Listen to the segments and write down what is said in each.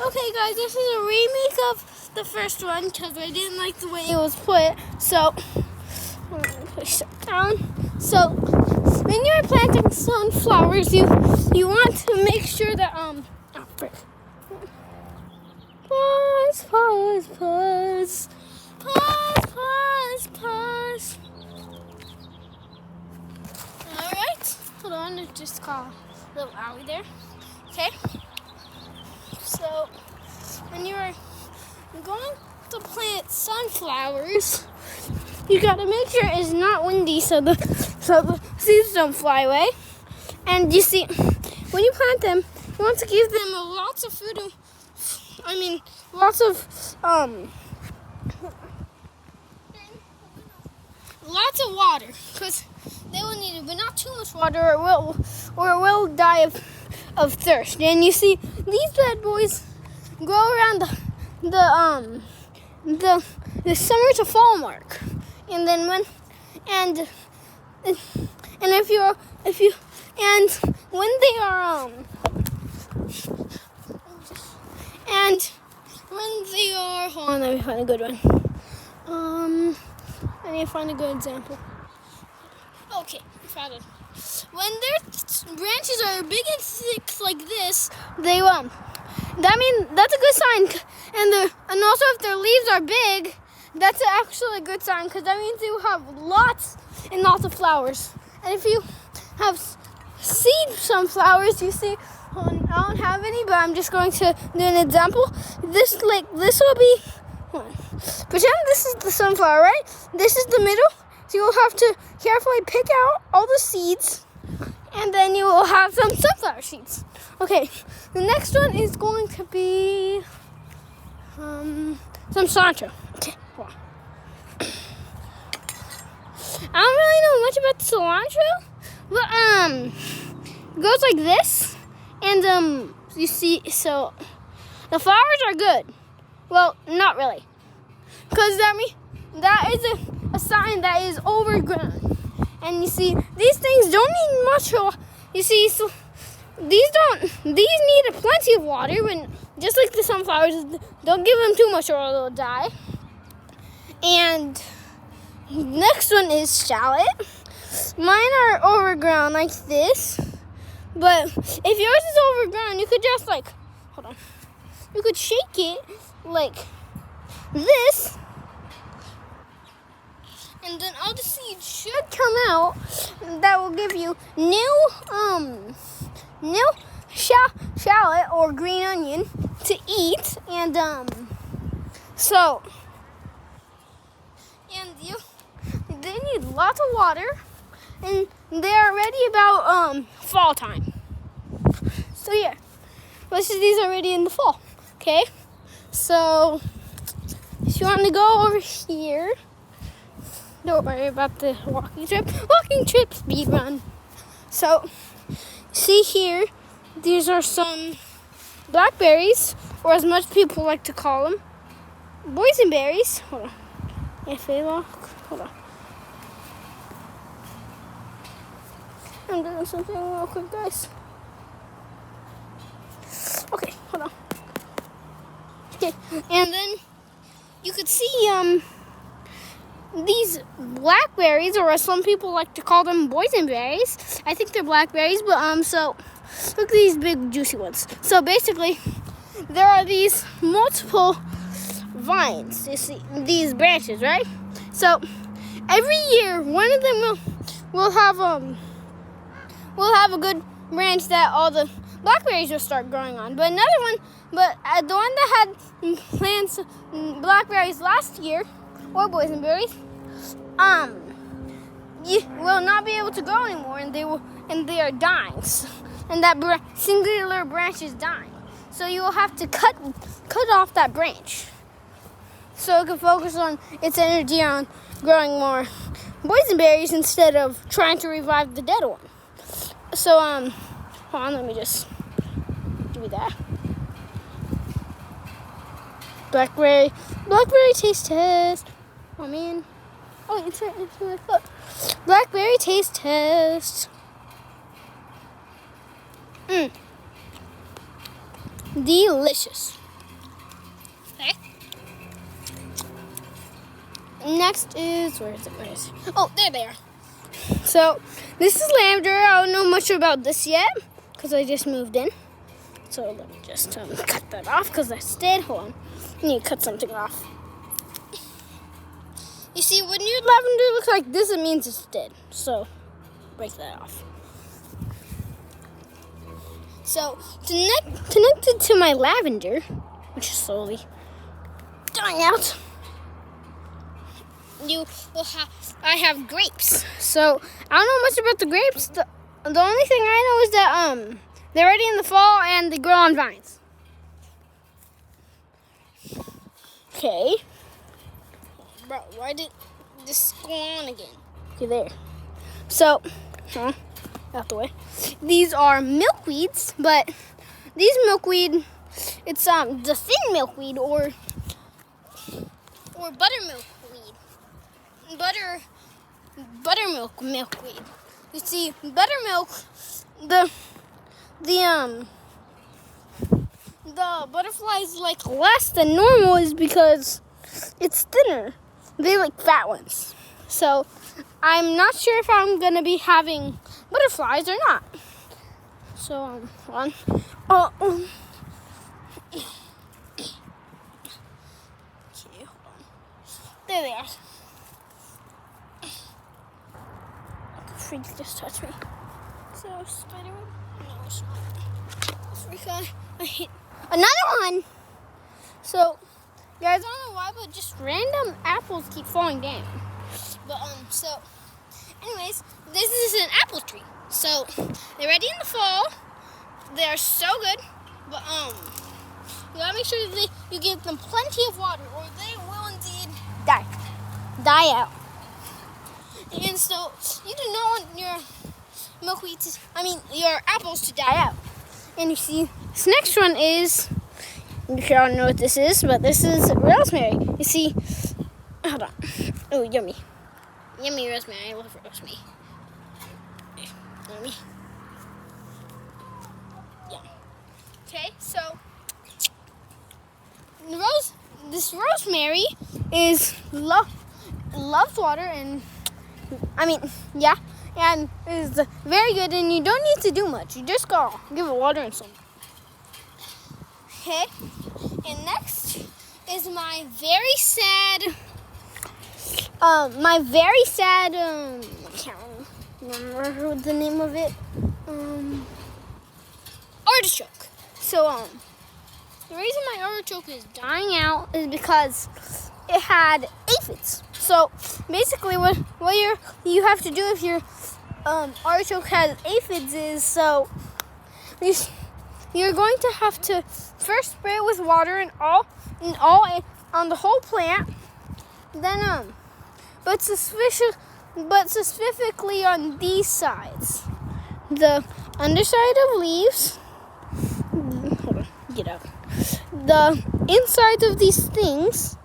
Okay guys, this is a remake of the first one because I didn't like the way it was put. So, I'm going to push it down. So, when you're planting sunflowers, you want to make sure that, pause, pause, pause, pause, pause, pause. Alright, hold on, I just call a little owie there. Okay. So, when you're going to plant sunflowers, you gotta make sure it's not windy so the seeds don't fly away. And you see, when you plant them, you want to give them lots of food. Lots of water, because they will need it, but not too much water, or it will die of thirst. And you see, these bad boys grow around the summer to fall mark, and then when they are hold on, let me find a good one. I need to find a good example. Okay, I found it. When their branches are big and thick like this, that's a good sign. And also if their leaves are big, that's actually a good sign because that means you have lots and lots of flowers. And if you have seed sunflowers, you see, I don't have any, but I'm just going to do an example. This will be, pretend this is the sunflower, right? This is the middle, so you'll have to carefully pick out all the seeds, and then you will have some sunflower seeds. Okay, the next one is going to be some cilantro. Okay, hold on. I don't really know much about cilantro, but it goes like this, and you see, so the flowers are good. Well, not really, because that is a sign that is overgrown. And you see, these things don't need much. You see, so these need plenty of water. When just like the sunflowers, don't give them too much or they'll die. And next one is shallot. Mine are overgrown like this, but if yours is overgrown, you could just hold on. You could shake it like this, and then all the seeds should come out. That will give you new shallot or green onion to eat, and they need lots of water, and they are ready about fall time. So yeah, these are ready in the fall. Okay, so if you want to go over here, don't worry about the walking trip speed run. So see here, these are some blackberries, or as much people like to call them, boysenberries. Hold on, hold on. I'm doing something real quick, guys. Okay, hold on. Okay, and then you could see these blackberries, or as some people like to call them, boysenberries. I think they're blackberries, but so look at these big juicy ones. So basically, there are these multiple vines. You see these branches, right? So every year, one of them will have a good branch that all the blackberries will start growing on. But the one that had plants blackberries last year, or boysenberries, you will not be able to grow anymore, and they are dying, and that singular branch is dying. So you will have to cut off that branch, so it can focus on its energy on growing more boysenberries instead of trying to revive the dead one. So hold on, let me just do that. Blackberry taste test. Oh man. Oh, it's my foot. Blackberry taste test. Delicious. Okay. Next is, where is it? Oh, there they are. So, this is lavender. I don't know much about this yet, because I just moved in. So, let me just cut that off, because that's dead. Hold on. I need to cut something off. You see, when your lavender looks like this, it means it's dead. So, break that off. So, connected to my lavender, which is slowly dying out, I have grapes. So, I don't know much about the grapes. The only thing I know is that they're ready in the fall and they grow on vines. Okay. Bro, why did this go on again? Okay, there. So, out the way. These are milkweeds, but these milkweed, it's the thin milkweed or buttermilk weed. Buttermilk milkweed. You see, buttermilk, the butterflies like less than normal is because it's thinner. They like fat ones. So I'm not sure if I'm gonna be having butterflies or not. So hold on. Okay, hold on. There they are. Freak just touched me. So Spider-Man? No, it's not. Freak, I hit another one. So guys, I don't know why, but just random apples keep falling down. But so anyways, this is an apple tree. So they're ready in the fall. They're so good, but you gotta make sure that you give them plenty of water, or they will indeed die out. And so you do not want your apples to die out. And you see, this next one is, you sure don't know what this is, but this is rosemary. You see, hold on. Oh, yummy. Yummy rosemary. I love rosemary. Yummy. Yeah. Okay, so this rosemary loves water and and is very good, and you don't need to do much. You just gotta give it water and salt. Okay, and next is my very sad, I can't remember the name of it, artichoke. So, the reason my artichoke is dying out is because it had aphids. So, basically what you have to do if your artichoke has aphids is, so you're going to have to first spray it with water and all on the whole plant. Then but specifically on these sides, the underside of leaves. Hold on, get out. The inside of these things.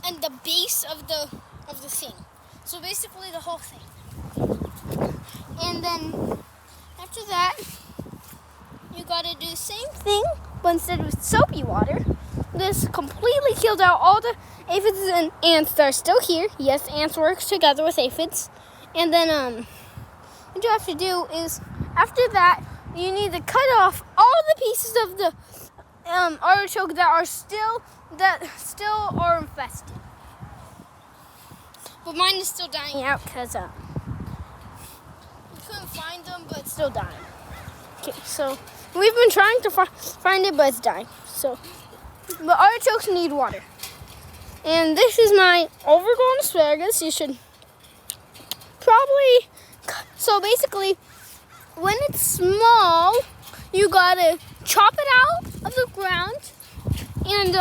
And the base of the thing. So basically the whole thing. And then after that, you gotta do the same thing, but instead with soapy water. This completely killed out all the aphids and ants that are still here. Yes, ants work together with aphids. And then what you have to do is, after that, you need to cut off all the pieces of the artichoke that still are infested. But mine is still dying out because we couldn't find them, but it's still dying. Okay, so we've been trying to find it, but it's dying. So, but artichokes need water. And this is my overgrown asparagus. You should probably, so basically, when it's small, you gotta chop it out of the ground and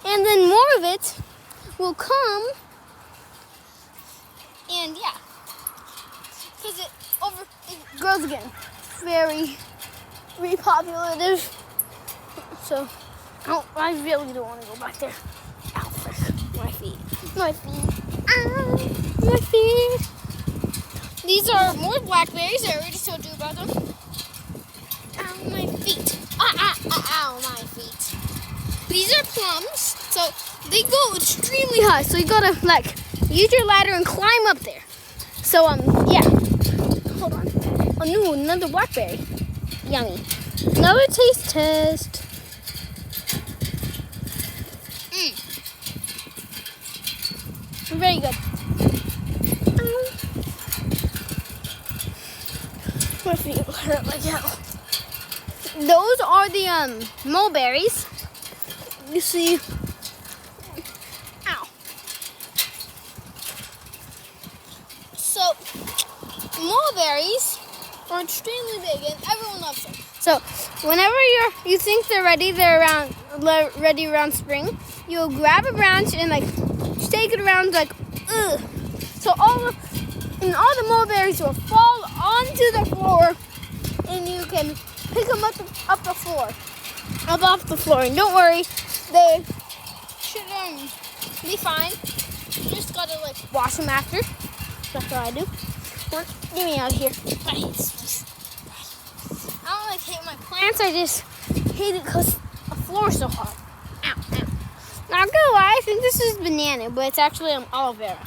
and then more of it will come, and yeah, because it grows again. Very repopulative. So I really don't want to go back there. Ow, frick. My feet. These these are more blackberries. I already told you about them. Ow, my feet. Ow, my feet. These are plums, so they go extremely high. So you gotta like use your ladder and climb up there. So yeah. Hold on. Oh no, another blackberry. Yummy. Another taste test. Very good. My feet hurt like hell. Those are the mulberries. You see. Ow. So mulberries are extremely big and everyone loves them. So whenever you think they're ready, ready around spring, you'll grab a branch and like take it around like ugh. So all the mulberries will fall onto the floor, and you can pick them up off the floor. And don't worry, they should be fine. You just gotta like wash them after. That's what I do. Get me out of here. I don't like hate my plants. I just hate it because the floor is so hard. Ow, ow. Not gonna lie, I think this is banana, but it's actually aloe vera.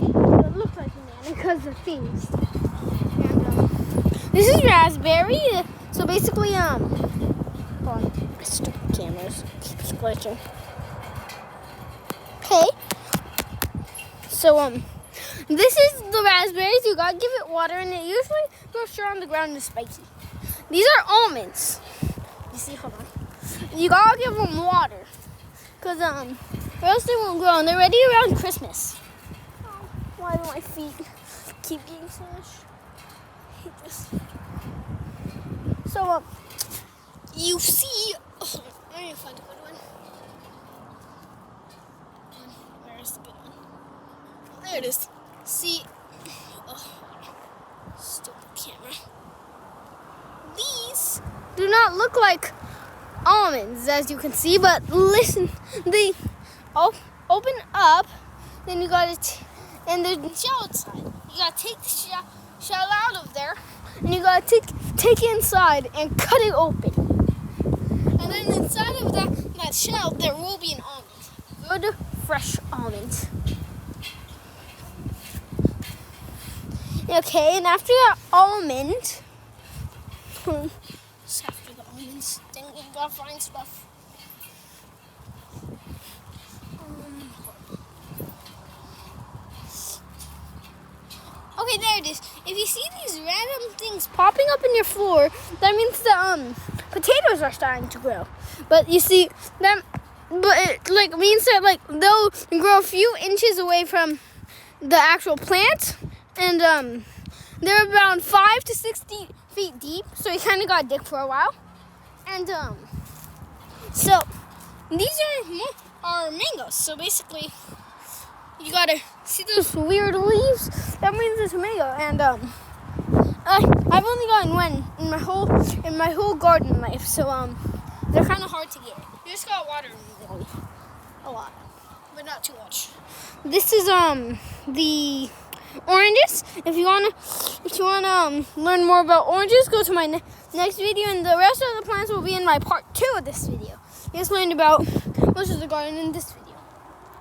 It looks like banana because of things. And, this is raspberry. So basically, hold on, my stupid cameras keeps glitching. Okay. So this is the raspberries. You gotta give it water, and it usually grows straight on the ground and is spiky. These are almonds. You see, hold on. You gotta give them water, cause or else they won't grow. And they're ready around Christmas. Oh, why do my feet keep getting smashed? I hate this. So you see, I need to find a good one. Where's the good one? Oh, there it is. See, stupid camera. These do not look like almonds, as you can see, but listen, they open up, then you gotta and there's a shell inside. You gotta take the shell out of there, and you gotta take it inside and cut it open, and then inside of that shell there will be an almond, good fresh almond. Okay, and after that almond, after the almonds, then you gotta find stuff. Okay, there it is. If you see these random things popping up in your floor, that means the potatoes are starting to grow. But you see them, but it like means that like they'll grow a few inches away from the actual plant, and they're around 5 to 6 feet deep. So you kind of got to dig for a while, and so these are mangoes. So basically, you gotta see those weird leaves. That means it's a mango, and I've only gotten one in my whole garden life. So they're kind of hard to get. You just gotta water them a lot, but not too much. This is the oranges. If you wanna learn more about oranges, go to my next video, and the rest of the plants will be in my part 2 of this video. You just learned about most of the garden in this video.